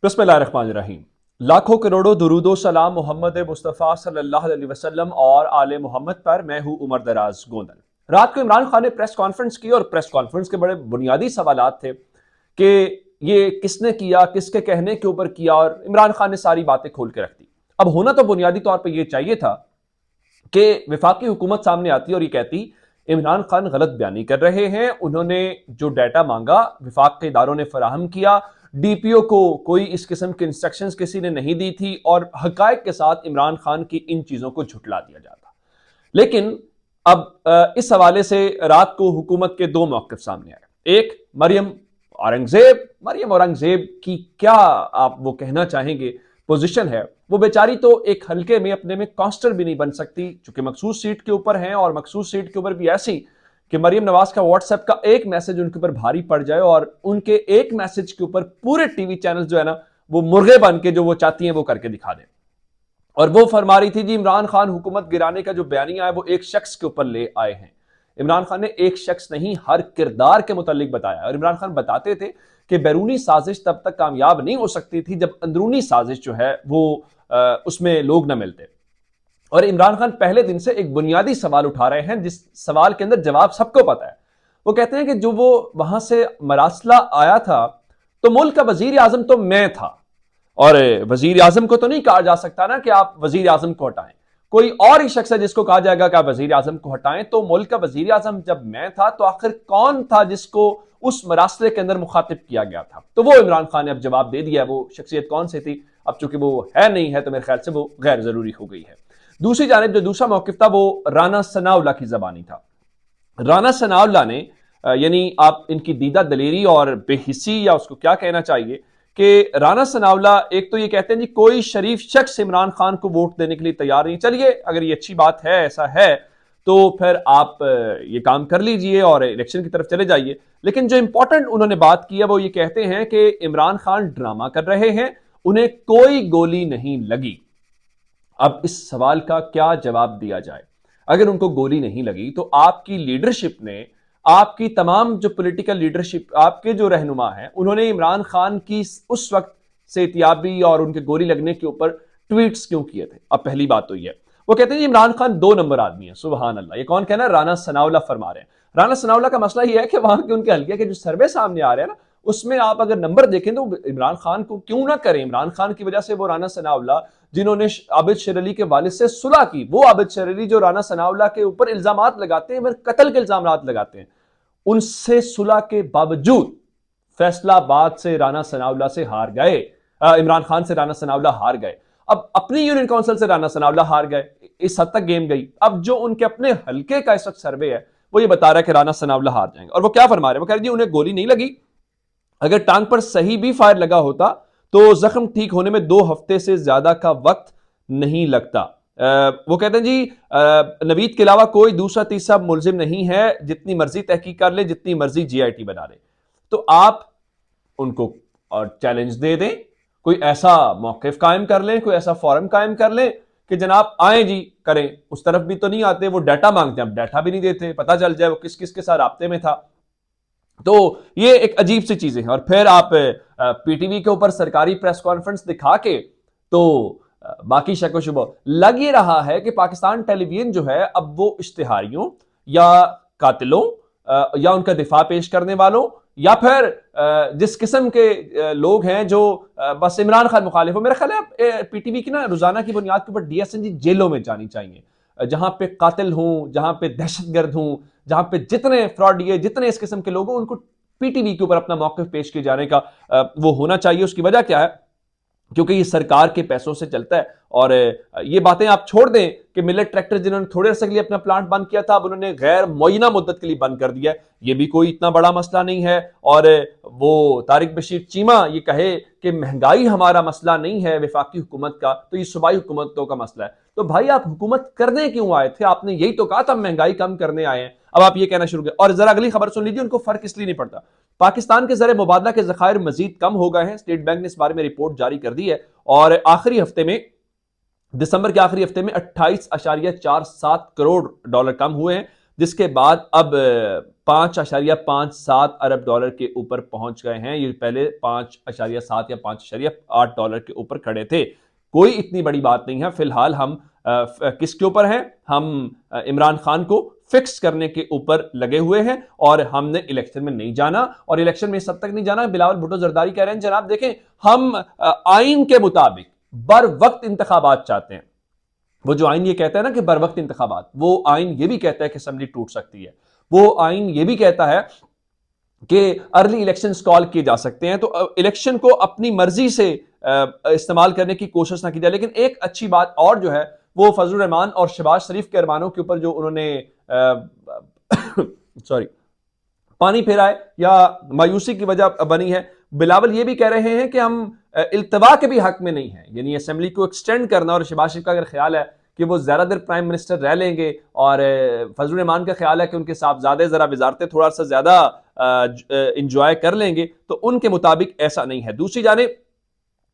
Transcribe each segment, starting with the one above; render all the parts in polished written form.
बिस्मिल्लाहिर्रहमानिर्रहीम। लाखों करोड़ों दुरूदो सलाम मोहम्मद मुस्तफ़ा सल्लल्लाहु अलैहि वसल्लम और आले मोहम्मद पर। मैं हूं उमर दराज गोंदल। रात को इमरान खान ने प्रेस कॉन्फ्रेंस की और प्रेस कॉन्फ्रेंस के बड़े बुनियादी सवालात थे कि ये किसने किया, किसके कहने के ऊपर किया, और इमरान खान ने सारी बातें खोल के रख दी। अब होना तो बुनियादी तौर पर यह चाहिए था कि विफाकी हुकूमत सामने आती और ये कहती इमरान खान गलत बयानी कर रहे हैं, उन्होंने जो डाटा मांगा विफाक के इदारों ने फराहम किया, डीपीओ को कोई इस किस्म के इंस्ट्रक्शंस किसी ने नहीं दी थी, और हकायक के साथ इमरान खान की इन चीजों को झुटला दिया जाता। लेकिन अब इस हवाले से रात को हुकूमत के दो मौक़िफ़ सामने आए। एक, मरियम औरंगजेब की क्या आप वो कहना चाहेंगे पोजीशन है। वो बेचारी तो एक हल्के में अपने में कांस्टर भी नहीं बन सकती, चूंकि मखसूस सीट के ऊपर हैं, और मखसूस सीट के ऊपर भी ऐसी कि मरियम नवाज का व्हाट्सएप का एक मैसेज उनके ऊपर भारी पड़ जाए और उनके एक मैसेज के ऊपर पूरे टीवी चैनल जो है ना वो मुर्गे बन के जो वो चाहती हैं वो करके दिखा दें। और वो फरमा रही थी जी इमरान खान हुकूमत गिराने का जो बयानिया है वो एक शख्स के ऊपर ले आए हैं। इमरान खान ने एक शख्स नहीं हर किरदार के मुतालिक बताया, और इमरान खान बताते थे कि बैरूनी साजिश तब तक कामयाब नहीं हो सकती थी जब अंदरूनी साजिश जो है वो उसमें लोग ना मिलते। और इमरान खान पहले दिन से एक बुनियादी सवाल उठा रहे हैं जिस सवाल के अंदर जवाब सबको पता है। वो कहते हैं कि जो वो वहां से मरासला आया था तो मुल्क का वजीर आजम तो मैं था, और वजीर आजम को तो नहीं कहा जा सकता ना कि आप वजीर आजम को हटाएं, कोई और ही शख्स है जिसको कहा जाएगा कि आप वजीर आजम को हटाएं। तो मुल्क का वजीर आजम जब मैं था तो आखिर कौन था जिसको उस मरासले के अंदर मुखातिब किया गया था। तो वो इमरान खान ने अब जवाब दे दिया, वो शख्सियत कौन सी थी। अब चूंकि वो है नहीं है तो मेरे ख्याल से वो गैर जरूरी हो गई है। दूसरी जानिब जो दूसरा मौकिफ था वो राना सनाउल्लाह की जबानी था। राना सनाउल्लाह ने यानी आप इनकी दीदा दलेरी और बेहिसी या उसको क्या कहना चाहिए कि राना सनाउल्लाह एक तो ये कहते हैं जी कोई शरीफ शख्स इमरान खान को वोट देने के लिए तैयार नहीं। चलिए अगर ये अच्छी बात है, ऐसा है तो फिर आप ये काम कर लीजिए और इलेक्शन की तरफ चले जाइए। लेकिन जो इंपॉर्टेंट उन्होंने बात की है वो ये कहते हैं कि इमरान खान ड्रामा कर रहे हैं, उन्हें कोई गोली नहीं लगी। अब इस सवाल का क्या जवाब दिया जाए। अगर उनको गोली नहीं लगी तो आपकी लीडरशिप ने, आपकी तमाम जो पॉलिटिकल लीडरशिप, आपके जो रहनुमा हैं, उन्होंने इमरान खान की उस वक्त सेहतियाबी और उनके गोली लगने के ऊपर ट्वीट्स क्यों किए थे। अब पहली बात तो यह, वो कहते हैं इमरान खान 2 नंबर आदमी है। सुबहान अल्लाह, ये कौन कहना है? राना सनाउल्लाह फरमा रहे हैं। राना सनाउल्लाह का मसला यह है कि वहां के उनके हल्के के जो सर्वे सामने आ रहे हैं ना उसमें आप अगर नंबर देखें तो इमरान खान को क्यों ना करें। इमरान खान की वजह से वो राना सनाउल्लाह जिन्होंने आबिद शेर अली के वालिद से सुलह की, वो आबिद शेर अली जो राना सनाउल्लाह के ऊपर इल्जामात लगाते हैं, कत्ल के इल्जामात लगाते हैं, उनसे सुलह के बावजूद फैसलाबाद से राना सनाउल्लाह से हार गए। इमरान खान से राना सनाउल्लाह हार गए। अब अपनी यूनियन काउंसिल से राना सनाउल्लाह हार गए, इस हद तक गेम गई। अब जो उनके अपने हल्के का इस वक्त सर्वे है वो ये बता रहा है कि राना सनाउल्लाह हार जाएंगे। और वो क्या फरमा रहे हैं? वो कह रहे जी उन्हें गोली नहीं लगी, अगर टांग पर सही भी फायर लगा होता तो जख्म ठीक होने में 2 हफ्ते से ज्यादा का वक्त नहीं लगता। वो कहते हैं जी नवीद के अलावा कोई दूसरा तीसरा मुलजिम नहीं है, जितनी मर्जी तहकीक कर ले, जितनी मर्जी जीआईटी बना ले। तो आप उनको और चैलेंज दे दें, कोई ऐसा मौकिफ कायम कर लें, कोई ऐसा फोरम कायम कर लें कि जनाब आए जी करें। उस तरफ भी तो नहीं आते, वो डाटा मांगते हैं, अब डाटा भी नहीं देते, पता चल जाए वो किस किस के साथ राब्ते में था। तो ये एक अजीब सी चीजें हैं। और फिर आप पीटीवी के ऊपर सरकारी प्रेस कॉन्फ्रेंस दिखा के तो बाकी शक व शुबा लग ये रहा है कि पाकिस्तान टेलीविजन जो है अब वो इश्तिहारियों या कातिलों या उनका दिफा पेश करने वालों या फिर जिस किस्म के लोग हैं जो बस इमरान खान मुखालिफ हो, मेरा ख्याल है पीटीवी की ना रोजाना की बुनियाद के ऊपर डीएसएनजी जेलों में जानी चाहिए, जहां पे कातिल हूं, जहां पे दहशतगर्द हूं, जहां पे जितने फ्रॉड ये जितने इस किस्म के लोग हैं उनको पीटीवी के ऊपर अपना मौक़िफ़ पेश किए जाने का वो होना चाहिए। उसकी वजह क्या है? क्योंकि ये सरकार के पैसों से चलता है। और ये बातें आप छोड़ दें कि मिलेट ट्रैक्टर जिन्होंने थोड़े अर्से के लिए अपना प्लांट बंद किया था अब उन्होंने गैर मुअय्यना मुद्दत के लिए बंद कर दिया है, ये भी कोई इतना बड़ा मसला नहीं है। और वो तारिक बशीर चीमा ये कहे कि महंगाई हमारा मसला नहीं है वफाकी हुकूमत का, तो ये सूबाई हुकूमतों का मसला है। तो भाई आप हुकूमत करने क्यों आए थे? आपने यही तो कहा था महंगाई कम करने आए हैं, अब आप ये कहना शुरू कर। और जरा अगली खबर सुन लीजिए, उनको फर्क इसलिए नहीं पड़ता। पाकिस्तान के जर मुबादला के जखायर मजीद कम हो गए हैं, स्टेट बैंक ने इस बारे में रिपोर्ट जारी कर दी है। और आखिरी हफ्ते में, दिसंबर के आखिरी हफ्ते में 28.47 करोड़ डॉलर कम हुए हैं। जिसके बाद अब 5.57 अरब डॉलर के ऊपर पहुंच गए हैं। ये पहले 5.7 या 5.8 डॉलर के ऊपर खड़े थे। कोई इतनी बड़ी बात नहीं है। फिलहाल हम किसके ऊपर हैं? हम इमरान खान को फिक्स करने के ऊपर लगे हुए हैं और हमने इलेक्शन में नहीं जाना, और इलेक्शन में इस हद तक नहीं जाना। बिलावल भुट्टो जरदारी कह रहे हैं जनाब देखें, हम आइन के मुताबिक बर वक्त इंतखाबात चाहते हैं। वो जो आइन ये कहता है ना कि बर वक्त इंतखाबात, वो आइन ये भी कहता है कि असेंबली टूट सकती है। वो आइन ये भी कहता है कि अर्ली इलेक्शंस कॉल किए जा सकते हैं। तो इलेक्शन को अपनी मर्जी से इस्तेमाल करने की कोशिश ना की जाए। लेकिन एक अच्छी बात और जो है वो फजलुर रहमान और शहबाज शरीफ के अरमानों के ऊपर जो उन्होंने सॉरी पानी फेरा है या मायूसी की वजह बनी है। बिलावल ये भी कह रहे हैं कि हम इल्तवा के भी हक में नहीं है, यानी असेंबली को एक्सटेंड करना। और शहबाज शरीफ का अगर ख्याल है कि वो ज्यादा देर प्राइम मिनिस्टर रह लेंगे, और फजलुर रहमान का ख्याल है कि उनके साहबजादे जरा वजारतें थोड़ा सा ज्यादा इंजॉय कर लेंगे, तो उनके मुताबिक ऐसा नहीं है। दूसरी जानिब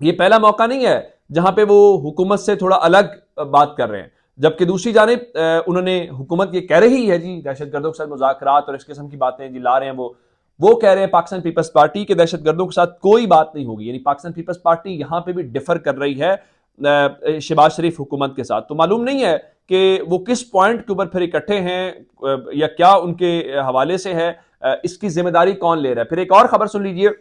ये पहला मौका नहीं है जहां पे वो हुकूमत से थोड़ा अलग बात कर रहे हैं, जबकि दूसरी जानिब उन्होंने हुकूमत ये कह रही है जी दहशतगर्दों के साथ मुज़ाकरात और इस किस्म की बातें जी ला रहे हैं। वो कह रहे हैं पाकिस्तान पीपल्स पार्टी के दहशतगर्दों के साथ कोई बात नहीं होगी, यानी पाकिस्तान पीपल्स पार्टी यहां पे भी डिफर कर रही है शहबाज शरीफ हुकूमत के साथ। तो मालूम नहीं है कि वो किस पॉइंट के ऊपर फिर इकट्ठे हैं या क्या उनके हवाले से है, इसकी जिम्मेदारी कौन ले रहा है। फिर एक और खबर सुन लीजिए,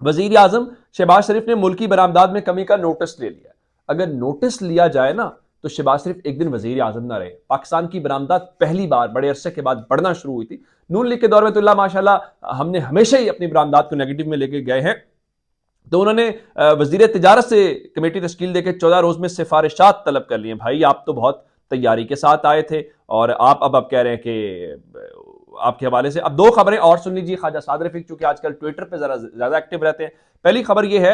वजीर आजम शहबाज शरीफ ने मुल्की बरामदात में कमी का नोटिस ले लिया। अगर नोटिस लिया जाए ना तो शहबाज शरीफ एक दिन वजीर आजम ना रहे। पाकिस्तान की बरामदात पहली बार बड़े अरसे के बाद बढ़ना शुरू हुई थी। नून लीग के दौर में तो माशाल्लाह हमने हमेशा ही अपनी बरामदात को नेगेटिव में लेके गए हैं। तो उन्होंने वजीर तिजारत से कमेटी तश्कील देकर 14 रोज में सिफारिशात तलब कर लिए। भाई आप तो बहुत तैयारी के साथ आए थे और आप कह रहे हैं कि आपके हवाले से। अब दो खबरें और सुन लीजिए। ख्वाजा साद रफीक चूंकि आजकल ट्विटर पे जरा ज्यादा एक्टिव रहते हैं। पहली खबर यह है,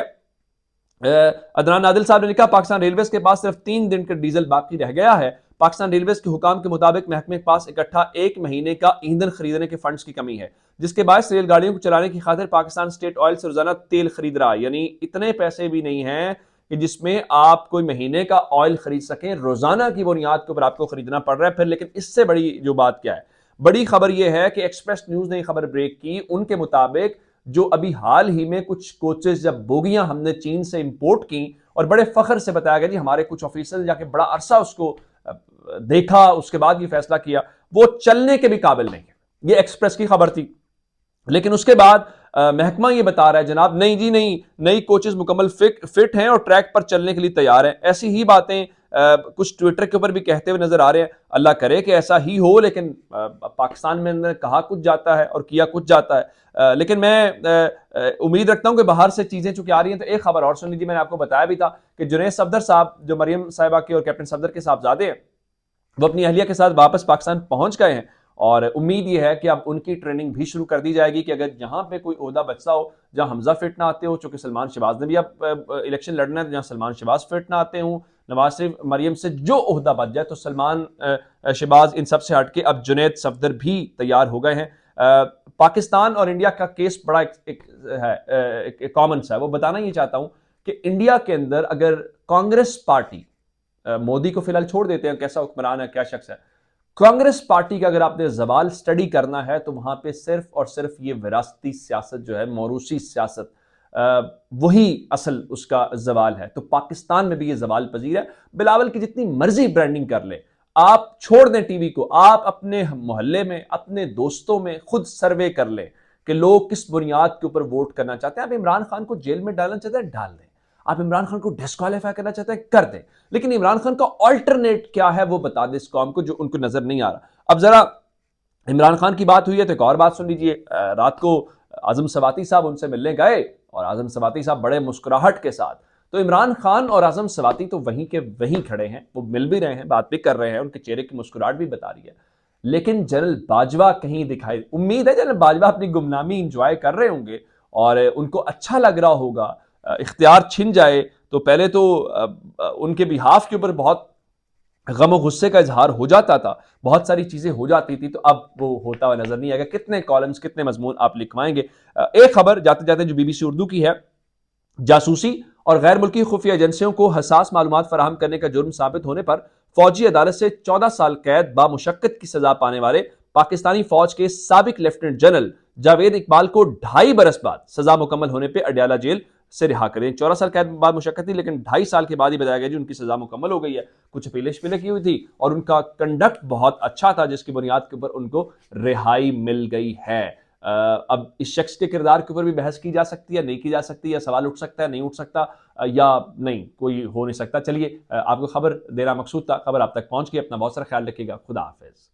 अदनान आदिल साहब ने लिखा पाकिस्तान रेलवेज के पास सिर्फ 3 दिन का डीजल बाकी रह गया है। पाकिस्तान रेलवेज के हुकाम के मुताबिक महकमे के पास इकट्ठा 1 महीने का ईंधन खरीदने के फंड्स की कमी है, जिसके बायस रेलगाड़ियों को चलाने की खातिर पाकिस्तान स्टेट ऑयल से रोजाना तेल खरीद रहा है। यानी इतने पैसे भी नहीं हैं कि जिसमें आप कोई महीने का ऑयल खरीद सकें। रोजाना की बुनियाद के ऊपर आपको खरीदना पड़ रहा है। फिर लेकिन इससे बड़ी जो बात क्या है, बड़ी खबर यह है कि एक्सप्रेस न्यूज ने खबर ब्रेक की। उनके मुताबिक जो अभी हाल ही में कुछ कोचेस जब बोगियां हमने चीन से इंपोर्ट की और बड़े फख्र से बताया गया जी हमारे कुछ ऑफिसर जाके बड़ा अरसा उसको देखा, उसके बाद ये फैसला किया, वो चलने के भी काबिल नहीं है। ये एक्सप्रेस की खबर थी। लेकिन उसके बाद महकमा ये बता रहा है जनाब नहीं जी नहीं, नई कोचेस मुकम्मल फिट हैं और ट्रैक पर चलने के लिए तैयार हैं। ऐसी ही बातें कुछ ट्विटर के ऊपर भी कहते हुए नजर आ रहे हैं। अल्लाह करे कि ऐसा ही हो, लेकिन पाकिस्तान में कहा कुछ जाता है और किया कुछ जाता है। लेकिन मैं उम्मीद रखता हूं कि बाहर से चीजें चूंकि आ रही हैं। तो एक खबर और सुन लीजिए, मैंने आपको बताया भी था कि जुनैद सफदर साहब जो मरियम साहिबा के और कैप्टन सफदर के साहबजादे हैं, वो अपनी अहलिया के साथ वापस पाकिस्तान पहुंच गए हैं। और उम्मीद यह है कि अब उनकी ट्रेनिंग भी शुरू कर दी जाएगी कि अगर जहां पे कोई ओहदा बचता हो, जहां हमजा फिट ना आते हो, चूंकि सलमान शहबाज ने भी अब इलेक्शन लड़ना है, जहां सलमान शहबाज फिट ना आते हूं, नवाज शरीफ मरियम से जो ओहदा बच जाए, तो सलमान शहबाज इन सब से हटके अब जुनैद सफदर भी तैयार हो गए हैं। पाकिस्तान और इंडिया का केस बड़ा एक कॉमन सा है। वो बताना ये चाहता हूं कि इंडिया के अंदर अगर कांग्रेस पार्टी, मोदी को फिलहाल छोड़ देते हैं कैसा हुक्मरान है क्या शख्स है, कांग्रेस पार्टी का अगर आपने जवाल स्टडी करना है तो वहां पे सिर्फ और सिर्फ ये विरासती सियासत जो है, मौरूसी सियासत, वही असल उसका जवाल है। तो पाकिस्तान में भी ये जवाल पजीर है। बिलावल की जितनी मर्जी ब्रांडिंग कर ले, आप छोड़ दें टीवी को, आप अपने मोहल्ले में अपने दोस्तों में खुद सर्वे कर लें कि लोग किस बुनियाद के ऊपर वोट करना चाहते हैं। आप इमरान खान को जेल में डालना चाहते हैं, डाल दें। आप इमरान खान को डिस्क्वालीफाई करना चाहते हैं, कर दें। लेकिन इमरान खान का ऑल्टरनेट क्या है वो बता दें इस कौम को, जो उनको नजर नहीं आ रहा। अब जरा इमरान खान की बात हुई है तो एक और बात सुन लीजिए। रात को आजम सवाती साहब उनसे मिलने गए और आजम सवाती साहब बड़े मुस्कुराहट के साथ, तो इमरान खान और आजम सवाती तो वहीं के वहीं खड़े हैं, वो मिल भी रहे हैं, बात भी कर रहे हैं, उनके चेहरे की मुस्कुराहट भी बता रही है। लेकिन जनरल बाजवा कहीं दिखाई, उम्मीद है जनरल बाजवा अपनी गुमनामी इंजॉय कर रहे होंगे और उनको अच्छा लग रहा होगा। इख्तियार छिन जाए तो पहले तो उनके बिहाफ के ऊपर बहुत गम गुस्से का इजहार हो जाता था, बहुत सारी चीजें हो जाती थी, तो अब वो होता हुआ नजर नहीं आएगा। कितने कॉलम्स, कितने मजमून आप लिखवाएंगे। एक खबर जाते जाते जो बीबीसी उर्दू की है, जासूसी और गैर मुल्की खुफिया एजेंसियों को हसास मालूमात फराहम करने का जुर्म साबित होने पर फौजी अदालत से 14 साल कैद बामुशक्कत की सजा पाने वाले पाकिस्तानी फौज के साबिक लेफ्टिनेंट जनरल जावेद इकबाल को 2.5 बरस बाद सजा मुकम्मल होने पर अडयाला जेल से रिहा करें। 14 साल कैद बाद मुशक्कत थी, लेकिन 2.5 साल के बाद ही बताया गया जी उनकी सजा मुकम्मल हो गई है। कुछ अपीलें शपीलें की हुई थी और उनका कंडक्ट बहुत अच्छा था, जिसकी बुनियाद के ऊपर उनको रिहाई मिल गई है। अब इस शख्स के किरदार के ऊपर भी बहस की जा सकती है, नहीं की जा सकती, या सवाल उठ सकता है, नहीं उठ सकता, या नहीं कोई हो नहीं सकता। चलिए, आपको खबर देना मकसूद था, खबर आप तक पहुंच गई। अपना बहुत सारा ख्याल रखिएगा। खुदा हाफिज।